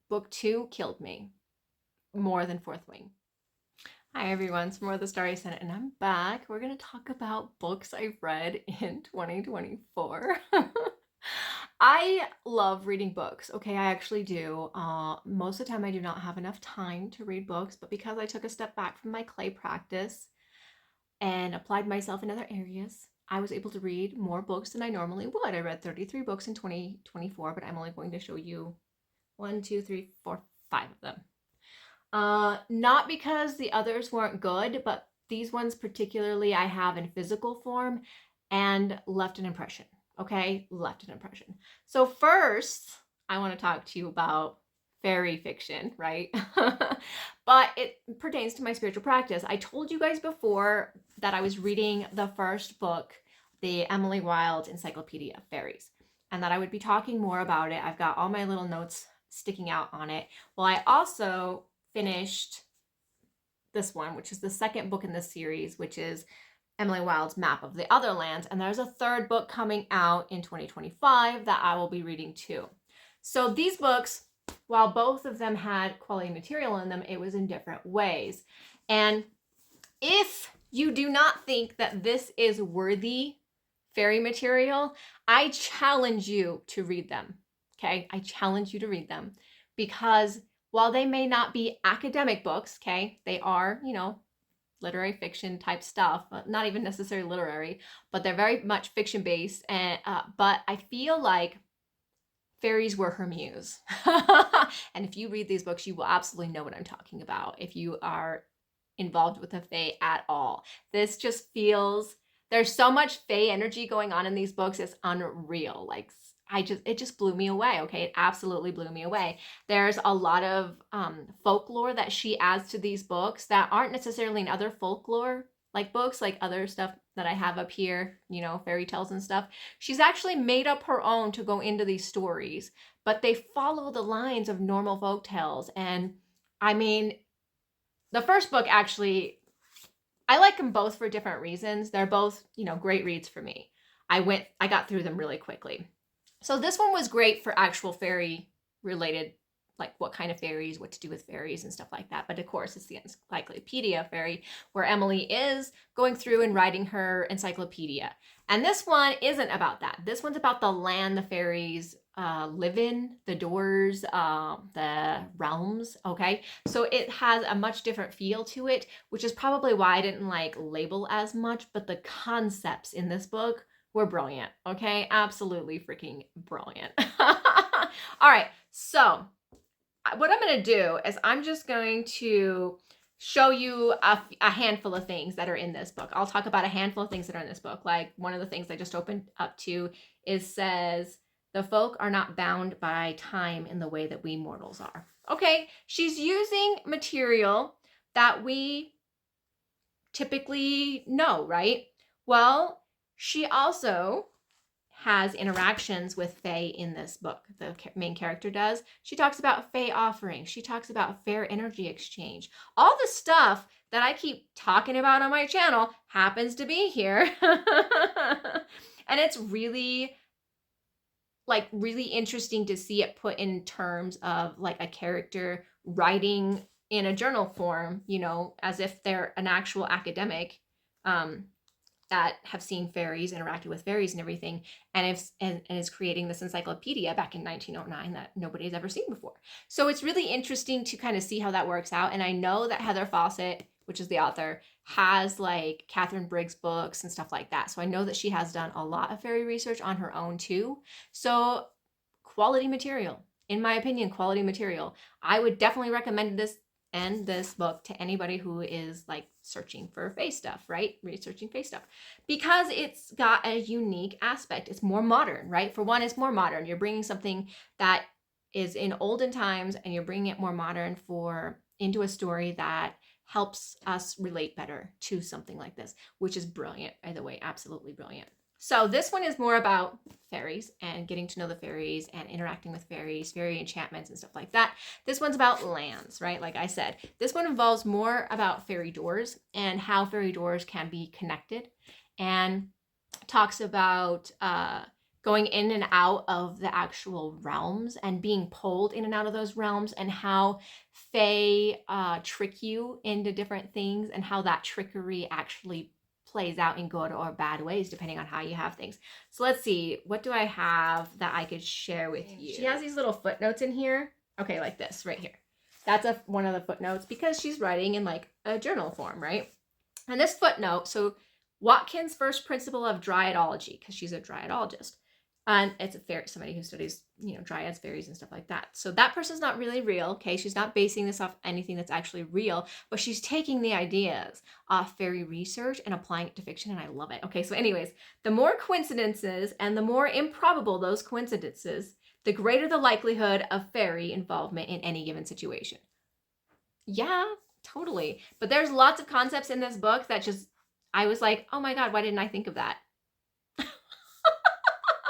Book 2 killed me more than Fourth Wing. Hi everyone, it's more of the Starry Senate, and I'm back. We're gonna talk about books I've read in 2024. I love reading books. Okay, I actually do. Most of the time I do not have enough time to read books, but because I took a step back from my clay practice and applied myself in other areas, I was able to read more books than I normally would. I read 33 books in 2024, but I'm only going to show you 1, 2, 3, 4, 5 of them. Not because the others weren't good, but these ones particularly I have in physical form and left an impression. Okay, left an impression. So first, I want to talk to you about fairy fiction, right? But it pertains to my spiritual practice. I told you guys before that I was reading the first book, the Emily Wilde Encyclopedia of Fairies, and that I would be talking more about it. I've got all my little notes sticking out on it. Well, I also finished this one, which is the second book in this series, which is Emily Wilde's Map of the Other Lands. And there's a third book coming out in 2025 that I will be reading too. So these books, while both of them had quality material in them, it was in different ways. And if you do not think that this is worthy fairy material, I challenge you to read them. Okay, I challenge you to read them because while they may not be academic books, okay, they are, literary fiction type stuff, but not even necessarily literary, but they're very much fiction based. And but I feel like fairies were her muse. And if you read these books, you will absolutely know what I'm talking about if you are involved with the fae at all. This just feels, there's so much fae energy going on in these books. It's unreal. Like it just blew me away. Okay, it absolutely blew me away. There's a lot of folklore that she adds to these books that aren't necessarily in other folklore like books, like other stuff that I have up here, fairy tales and stuff. She's actually made up her own to go into these stories, but they follow the lines of normal folk tales. And I mean, the first book actually, I like them both for different reasons. They're both, great reads for me. I got through them really quickly. So this one was great for actual fairy related, like what kind of fairies, what to do with fairies and stuff like that. But of course, it's the Encyclopedia of Fairy, where Emily is going through and writing her encyclopedia. And this one isn't about that. This one's about the land the fairies live in, the doors, the realms. Okay, so it has a much different feel to it, which is probably why I didn't like label as much. But the concepts in this book were brilliant. Okay, absolutely freaking brilliant. All right, so what I'm going to do is I'm just going to show you a handful of things that are in this book. I'll talk about a handful of things that are in this book. Like one of the things I just opened up to says, the folk are not bound by time in the way that we mortals are. Okay, she's using material that we typically know, right? Well, she also has interactions with fae in this book. The main character does. She talks about fae offerings. She talks about fair energy exchange. All the stuff that I keep talking about on my channel happens to be here. And it's really interesting to see it put in terms of like a character writing in a journal form, as if they're an actual academic that have seen fairies, interacted with fairies and everything, and is creating this encyclopedia back in 1909 that nobody's ever seen before. So it's really interesting to kind of see how that works out. And I know that Heather Fawcett, which is the author, has like Catherine Briggs books and stuff like that. So I know that she has done a lot of fairy research on her own too. So quality material, in my opinion, quality material. I would definitely recommend this book to anybody who is like searching for fae stuff, right? Researching fae stuff, because it's got a unique aspect. It's more modern, right? For one, it's more modern. You're bringing something that is in olden times and you're bringing it more modern into a story that helps us relate better to something like this, which is brilliant, by the way, absolutely brilliant. So this one is more about fairies and getting to know the fairies and interacting with fairies, fairy enchantments and stuff like that. This one's about lands, right? Like I said, this one involves more about fairy doors and how fairy doors can be connected, and talks about going in and out of the actual realms and being pulled in and out of those realms, and how Fae trick you into different things, and how that trickery actually plays out in good or bad ways depending on how you have things. So let's see, what do I have that I could share with you? She has these little footnotes in here. Okay, like this right here. That's one of the footnotes because she's writing in like a journal form, right? And this footnote, so Watkins' first principle of dryadology, because she's a dryadologist. And it's a fairy, somebody who studies, dryads, fairies, and stuff like that. So that person's not really real, okay? She's not basing this off anything that's actually real, but she's taking the ideas off fairy research and applying it to fiction, and I love it. Okay, so anyways, the more coincidences and the more improbable those coincidences, the greater the likelihood of fairy involvement in any given situation. Yeah, totally. But there's lots of concepts in this book that just, I was like, oh my God, why didn't I think of that?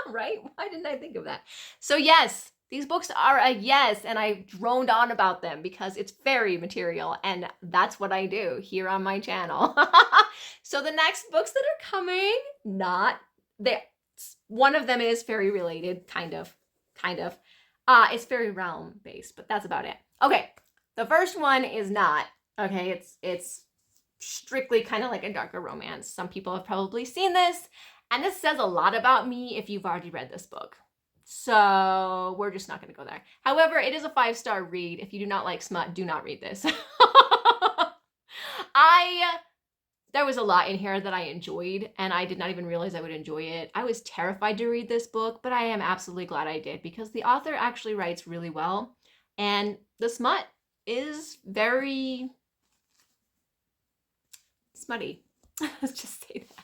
Right? Why didn't I think of that? So yes, these books are a yes, and I droned on about them because it's fairy material, and that's what I do here on my channel. So the next books that are coming, one of them is fairy related, kind of. It's fairy realm based, but that's about it. Okay, the first one is not. Okay, it's strictly kind of like a darker romance. Some people have probably seen this. And this says a lot about me if you've already read this book. So we're just not going to go there. However, it is a 5-star read. If you do not like smut, do not read this. There was a lot in here that I enjoyed, and I did not even realize I would enjoy it. I was terrified to read this book, but I am absolutely glad I did because the author actually writes really well. And the smut is very smutty. Let's just say that.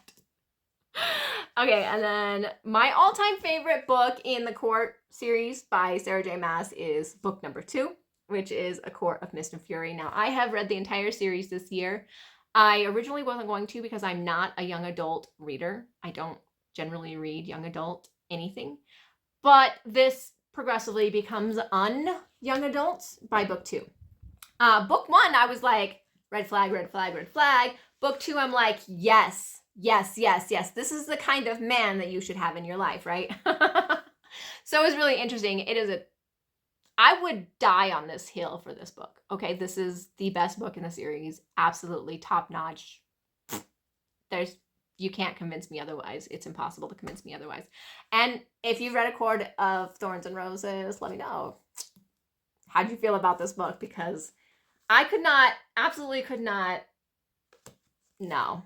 Okay, and then my all-time favorite book in the Court series by Sarah J. Maas is book number 2, which is A Court of Mist and Fury. Now, I have read the entire series this year. I originally wasn't going to because I'm not a young adult reader. I don't generally read young adult anything. But this progressively becomes young adults by book 2. Book 1, I was like, red flag, red flag, red flag. Book 2, I'm like, yes. This is the kind of man that you should have in your life, right? So it was really interesting. I would die on this hill for this book. Okay, this is the best book in the series. Absolutely top notch. You can't convince me otherwise. It's impossible to convince me otherwise. And if you've read A Court of Thorns and Roses, let me know. How'd you feel about this book? Because I absolutely could not. No.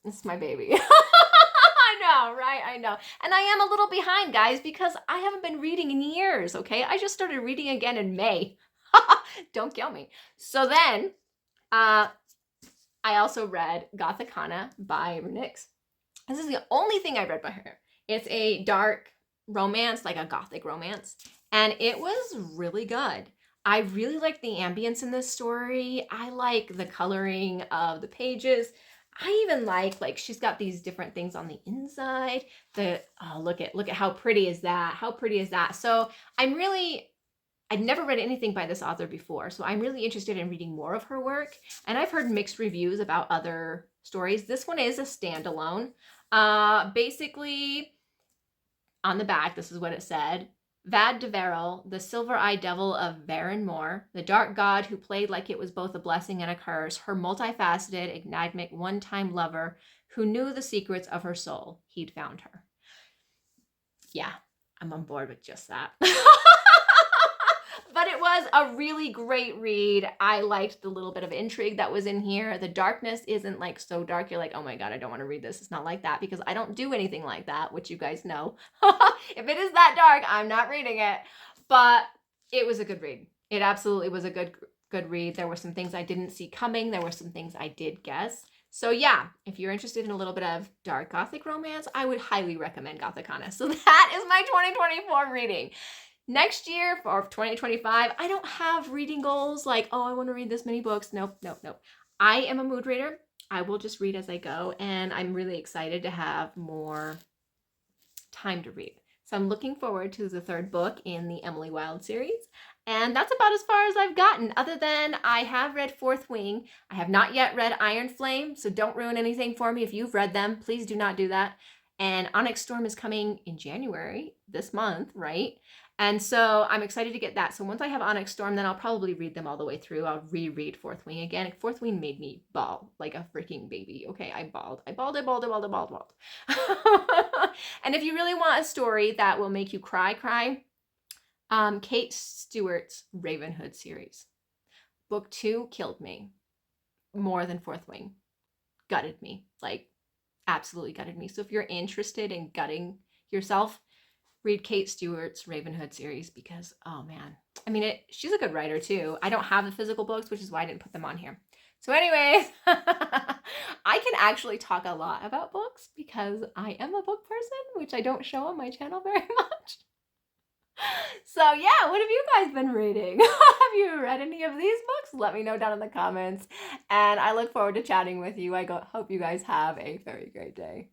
This is my baby. I know, right? I know. And I am a little behind, guys, because I haven't been reading in years, okay? I just started reading again in May. Don't kill me. So then, I also read Gothicana by Renix. This is the only thing I read by her. It's a dark romance, like a gothic romance, and it was really good. I really like the ambience in this story. I like the coloring of the pages. I even like she's got these different things on the inside. Look at how pretty is that? How pretty is that? So I'd never read anything by this author before, so I'm really interested in reading more of her work. And I've heard mixed reviews about other stories. This one is a standalone. Basically, on the back, this is what it said. Vad de Verel, the silver-eyed devil of Varenmore, the dark god who played like it was both a blessing and a curse, her multifaceted, enigmatic, one-time lover who knew the secrets of her soul. He'd found her. Yeah, I'm on board with just that. But it was a really great read. I liked the little bit of intrigue that was in here. The darkness isn't so dark. You're like, oh my God, I don't want to read this. It's not like that because I don't do anything like that, which you guys know. If it is that dark, I'm not reading it. But it was a good read. It absolutely was a good read. There were some things I didn't see coming. There were some things I did guess. So yeah, if you're interested in a little bit of dark gothic romance, I would highly recommend Gothicana. So that is my 2024 reading. Next year, for 2025, I don't have reading goals like, oh, I want to read this many books. Nope. I am a mood reader. I will just read as I go, and I'm really excited to have more time to read. So I'm looking forward to the 3rd book in the Emily Wilde series, and that's about as far as I've gotten, other than I have read 4th Wing. I have not yet read Iron Flame, so don't ruin anything for me. If you've read them, please do not do that. And Onyx Storm is coming in January, this month, right? And so I'm excited to get that. So once I have Onyx Storm, then I'll probably read them all the way through. I'll reread Fourth Wing again. Fourth Wing made me bawl like a freaking baby. Okay, I bawled. And if you really want a story that will make you cry, Kate Stewart's Ravenhood series. Book 2 killed me more than Fourth Wing. Gutted me, like absolutely gutted me. So if you're interested in gutting yourself, read Kate Stewart's Ravenhood series because, oh man. I mean, she's a good writer too. I don't have the physical books, which is why I didn't put them on here. So anyways, I can actually talk a lot about books because I am a book person, which I don't show on my channel very much. So yeah, what have you guys been reading? Have you read any of these books? Let me know down in the comments. And I look forward to chatting with you. I hope you guys have a very great day.